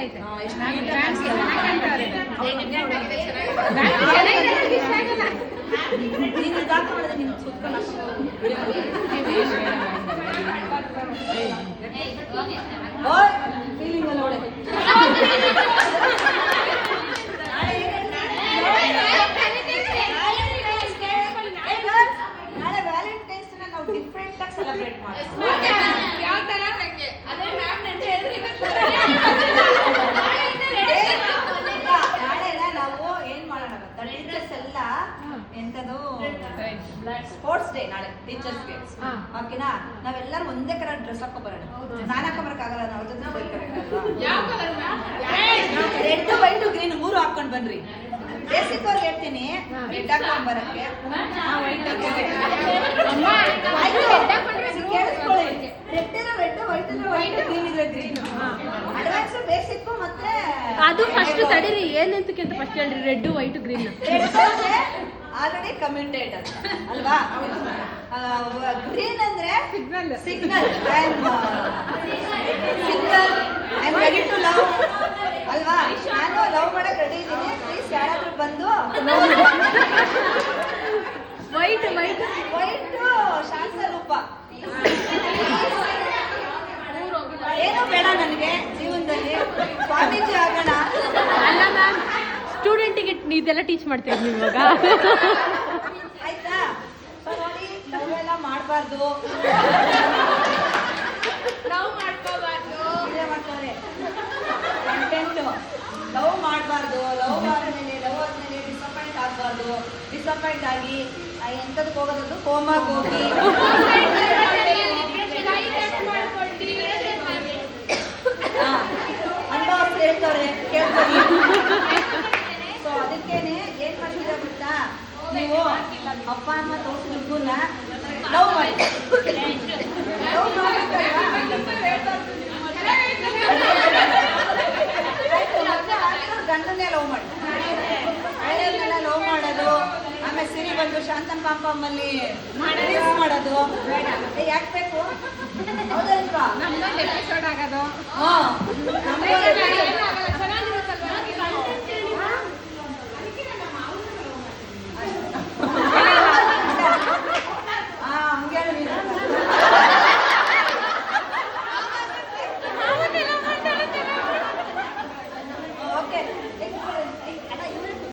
ಐತೆ. ನಾಳೆ ವ್ಯಾಲೆಂಟೈನ್ಸ್ ನಾವು ಡಿಫ್ರೆಂಟ್ ಆಗಿ ಸೆಲೆಬ್ರೇಟ್ ಮಾಡ್ತೀವಿ. ಯಾವ ತರ ನಂಗೆ ಅದೇ ಮ್ಯಾಮ್ ನಂಗೆ ಹೇಳಿದ್ರಿ ನಾಳೆ ನಾವು ಏನ್ ಮಾಡೋಣ ಗೊತ್ತಾ, ಟೀಚರ್ಸ್ ಎಲ್ಲ ಎಂತದು ಸ್ಪೋರ್ಟ್ಸ್ ಡೇ ನಾಳೆ ಟೀಚರ್ಸ್ಗೆ. ಓಕೆನಾ, ನಾವೆಲ್ಲರೂ ಒಂದೇ ಕಲರ್ ಡ್ರೆಸ್ ಹಾಕೊಂಡ್ ಬರೋಣ. ನಾನು ಹಾಕೊಂಬರಕ್ಕಾಗಲ್ಲ, ನಾವು ಜೊತೆ ಯಾವ colour ma'am? Red white green 3 ಹಾಕೊಂಡ್ ಬನ್ರಿ. ಬೇಸಿಕ್ ಅವ್ರಿಗೆ ಹೇಳ್ತೀನಿ ರೆಡ್ ಹಾಕೊಂಡ್ ಬರಕ್ಕೆ. ರೆಡ್ ವೈಟ್ ಗ್ರೀನ್ ಇದ್ರೆ ಗ್ರೀನ್. ಅಡ್ವಾನ್ಸ್ ಬೇಸಿಕ್ ಮತ್ತೆ ಅದು ಫಸ್ಟ್ ತಡೀರಿ, ಏನಂತಕ್ಕೆ ಅಂತ ಫಸ್ಟ್ ಹೇಳ್ರಿ. Red white green already communicate ಅಲ್ವಾ. ಗ್ರೀನ್ ಅಂದ್ರೆ signal. I am ready to love ಅಲ್ವಾ. ನಾನು ಲವ್ ಮಾಡಕ್ ರೆಡಿ ಇದ್ದೀನಿ. ಪ್ಲೀಸ್ ಯಾರಾದ್ರೂ ಬಂದು. ವೈಟ್ ಶಾಂತ ರೂಪ ಏನೂ ಬೇಡ ನನಗೆ ಜೀವನದಲ್ಲಿ. ಸ್ವಾಮೀಜಿ ಆಗೋಣ. ಅಲ್ಲ ಮ್ಯಾಮ್, ಸ್ಟೂಡೆಂಟಿಗೆ ಇದೆಲ್ಲ ಟೀಚ್ ಮಾಡ್ತೀವಿ ನೀವು ಇವಾಗ. ಆಯ್ತಾ. ಸೊ ನೋಡಿ, ಲವ್ ಎಲ್ಲ ಮಾಡಬಾರ್ದು. ಲವ್ ಮಾಡ್ಕೋಬಾರ್ದು. ಇದೇ ಮಾಡ್ತಾರೆ ಕಂಟೆಂಟ್. ಲವ್ ಮಾಡಬಾರ್ದು. ಲವ್ ಆದ್ಮೇಲೆ ಡಿಸಪಾಯಿಂಟ್ ಆಗಬಾರ್ದು. ಡಿಸಪಾಯಿಂಟ್ ಆಗಿ ಎಂಥದಕ್ಕೆ ಹೋಗೋದು, ಕೋಮಾಗಿ ಹೋಗಿ ಅನುಭವಸ್ಥರು ಹೇಳ್ತಾರೆ, ಕೇಳ್ತಾರೆ. ಸೊ ಅದಕ್ಕೇನೆ ಏನ್ ಮಾಡ್ತೀರಾ ಗೊತ್ತಾ, ನೀವು ಅಪ್ಪ ಅಮ್ಮ ತೋರಿಸಿ ಹುಡುಗನ ಲವ್ ಮಾಡಿ. ಲವ್ ಗಂಡನ್ನೇ ಲವ್ ಮಾಡಿ. ಹಳೆಯವ್ರನ್ನೆಲ್ಲ ಲವ್ ಮಾಡೋದು, ಆಮೇಲೆ ಸಿರಿ ಬಂದು ಶಾಂತನ್ ಪಾಪಮ್ಮಲ್ಲಿ ಮಾಡೋದು ಯಾಕೆ ಬೇಕು? ಹೌದಲ್ವಾ? ನಮ್ದೊಂದು ಎಪಿಸೋಡ್ ಆಗೋದು. ಹಾ